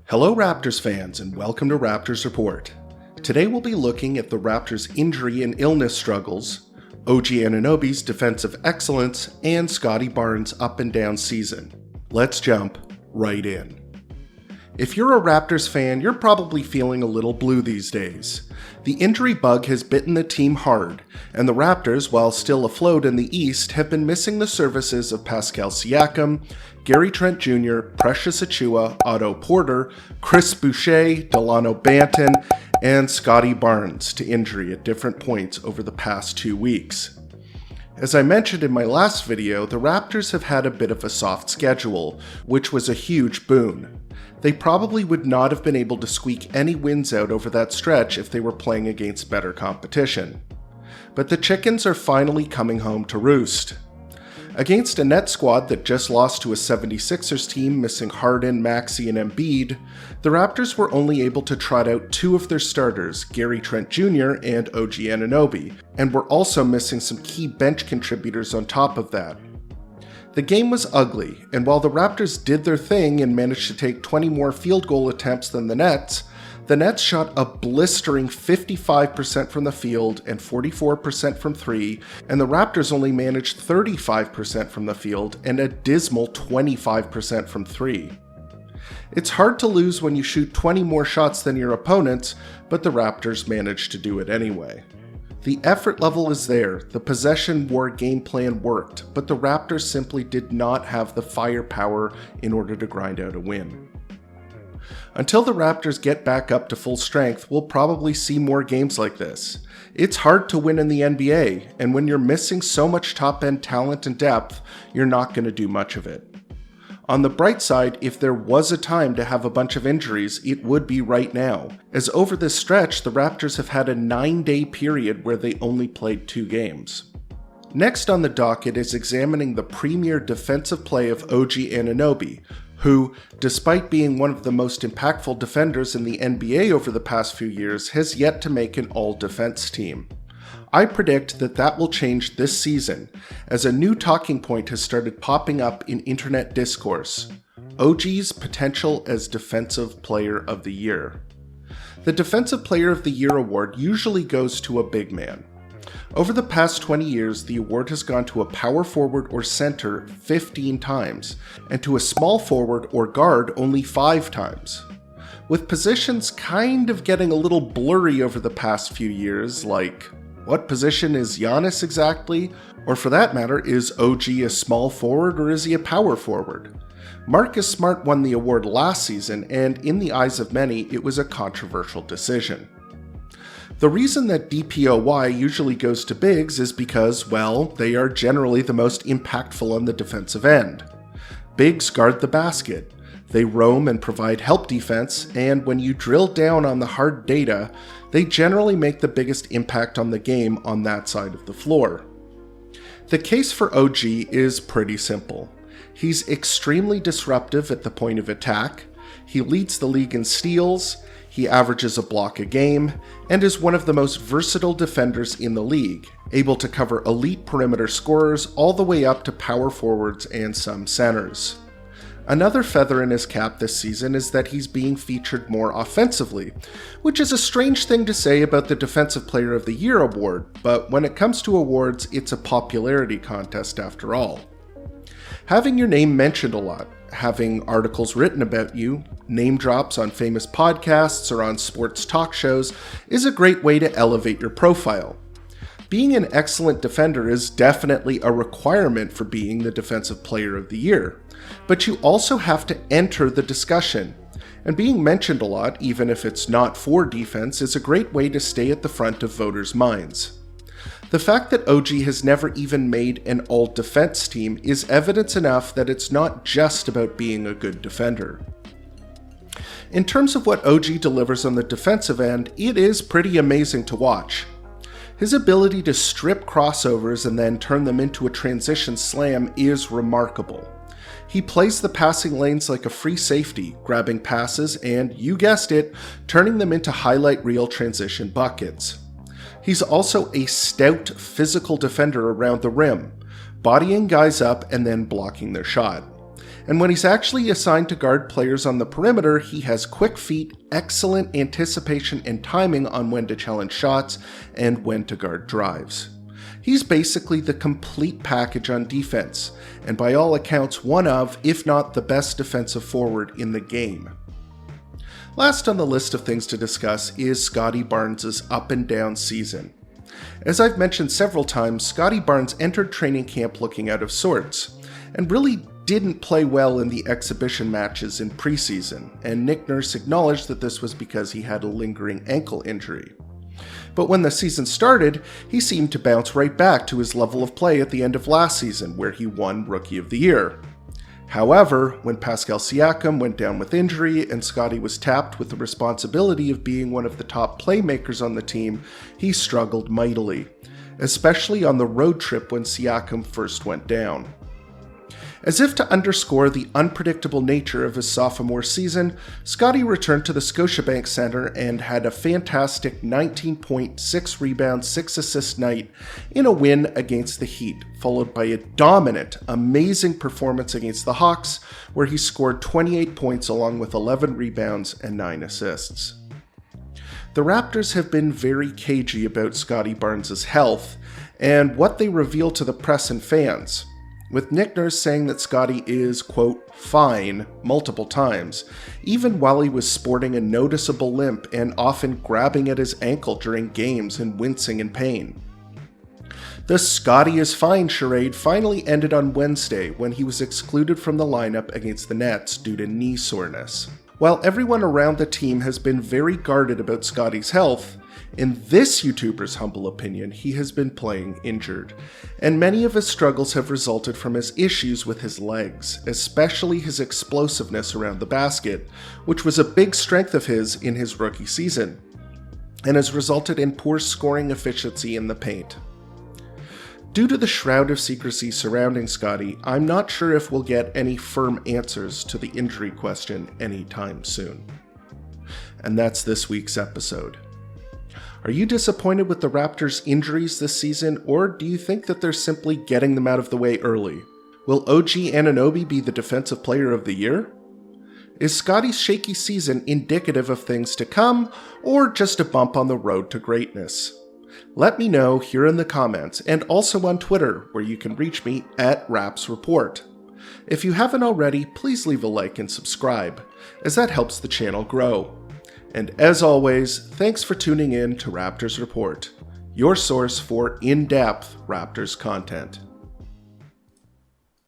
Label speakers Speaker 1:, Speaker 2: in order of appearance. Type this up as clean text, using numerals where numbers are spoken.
Speaker 1: Hello Raptors fans and welcome to Raptors Report. Today we'll be looking at the Raptors' injury and illness struggles, OG Anunoby's defensive excellence, and Scottie Barnes' up and down season. Let's jump right in. If you're a Raptors fan, you're probably feeling a little blue these days. The injury bug has bitten the team hard, and the Raptors, while still afloat in the East, have been missing the services of Pascal Siakam, Gary Trent Jr., Precious Achiuwa, Otto Porter, Chris Boucher, Delano Banton, and Scottie Barnes to injury at different points over the past 2 weeks. As I mentioned in my last video, the Raptors have had a bit of a soft schedule, which was a huge boon. They probably would not have been able to squeak any wins out over that stretch if they were playing against better competition. But the chickens are finally coming home to roost. Against a Nets squad that just lost to a 76ers team missing Harden, Maxey, and Embiid, the Raptors were only able to trot out 2 of their starters, Gary Trent Jr. and OG Anunoby, and were also missing some key bench contributors on top of that. The game was ugly, and while the Raptors did their thing and managed to take 20 more field goal attempts than the Nets shot a blistering 55% from the field and 44% from 3, and the Raptors only managed 35% from the field and a dismal 25% from 3. It's hard to lose when you shoot 20 more shots than your opponents, but the Raptors managed to do it anyway. The effort level is there, the possession war game plan worked, but the Raptors simply did not have the firepower in order to grind out a win. Until the Raptors get back up to full strength, we'll probably see more games like this. It's hard to win in the NBA, and when you're missing so much top-end talent and depth, you're not going to do much of it. On the bright side, if there was a time to have a bunch of injuries, it would be right now, as over this stretch, the Raptors have had a 9-day period where they only played 2 games. Next on the docket is examining the premier defensive play of OG Anunoby, who, despite being one of the most impactful defenders in the NBA over the past few years, has yet to make an all-defense team. I predict that will change this season, as a new talking point has started popping up in internet discourse: OG's potential as Defensive Player of the Year. The Defensive Player of the Year award usually goes to a big man. Over the past 20 years, the award has gone to a power forward or center 15 times, and to a small forward or guard only 5 times. With positions kind of getting a little blurry over the past few years, like what position is Giannis exactly? Or for that matter, is OG a small forward or is he a power forward? Marcus Smart won the award last season, and in the eyes of many, it was a controversial decision. The reason that DPOY usually goes to bigs is because, well, they are generally the most impactful on the defensive end. Bigs guard the basket. They roam and provide help defense, and when you drill down on the hard data, they generally make the biggest impact on the game on that side of the floor. The case for OG is pretty simple. He's extremely disruptive at the point of attack, he leads the league in steals, he averages a block a game, and is one of the most versatile defenders in the league, able to cover elite perimeter scorers all the way up to power forwards and some centers. Another feather in his cap this season is that he's being featured more offensively, which is a strange thing to say about the Defensive Player of the Year award, but when it comes to awards, it's a popularity contest after all. Having your name mentioned a lot, having articles written about you, name drops on famous podcasts or on sports talk shows is a great way to elevate your profile. Being an excellent defender is definitely a requirement for being the Defensive Player of the Year, but you also have to enter the discussion, and being mentioned a lot, even if it's not for defense, is a great way to stay at the front of voters' minds. The fact that OG has never even made an all-defense team is evidence enough that it's not just about being a good defender. In terms of what OG delivers on the defensive end, it is pretty amazing to watch. His ability to strip crossovers and then turn them into a transition slam is remarkable. He plays the passing lanes like a free safety, grabbing passes and, you guessed it, turning them into highlight reel transition buckets. He's also a stout physical defender around the rim, bodying guys up and then blocking their shot. And when he's actually assigned to guard players on the perimeter, he has quick feet, excellent anticipation and timing on when to challenge shots and when to guard drives. He's basically the complete package on defense, and by all accounts one of, if not the best defensive forward in the game. Last on the list of things to discuss is Scottie Barnes' up and down season. As I've mentioned several times, Scottie Barnes entered training camp looking out of sorts, and really didn't play well in the exhibition matches in preseason, and Nick Nurse acknowledged that this was because he had a lingering ankle injury. But when the season started, he seemed to bounce right back to his level of play at the end of last season, where he won Rookie of the Year. However, when Pascal Siakam went down with injury and Scottie was tapped with the responsibility of being one of the top playmakers on the team, he struggled mightily, especially on the road trip when Siakam first went down. As if to underscore the unpredictable nature of his sophomore season, Scottie returned to the Scotiabank Center and had a fantastic 19-point, 6-rebound, 6-assist night in a win against the Heat, followed by a dominant, amazing performance against the Hawks, where he scored 28 points along with 11 rebounds and 9 assists. The Raptors have been very cagey about Scottie Barnes' health and what they reveal to the press and fans, with Nick Nurse saying that Scottie is, quote, fine multiple times, even while he was sporting a noticeable limp and often grabbing at his ankle during games and wincing in pain. The Scottie is fine charade finally ended on Wednesday when he was excluded from the lineup against the Nets due to knee soreness. While everyone around the team has been very guarded about Scottie's health, in this YouTuber's humble opinion, he has been playing injured, and many of his struggles have resulted from his issues with his legs, especially his explosiveness around the basket, which was a big strength of his in his rookie season, and has resulted in poor scoring efficiency in the paint. Due to the shroud of secrecy surrounding Scottie, I'm not sure if we'll get any firm answers to the injury question anytime soon. And that's this week's episode. Are you disappointed with the Raptors' injuries this season, or do you think that they're simply getting them out of the way early? Will OG Anunoby be the Defensive Player of the Year? Is Scottie's shaky season indicative of things to come, or just a bump on the road to greatness? Let me know here in the comments, and also on Twitter, where you can reach me at RapsReport. If you haven't already, please leave a like and subscribe, as that helps the channel grow. And as always, thanks for tuning in to Raptors Report, your source for in-depth Raptors content.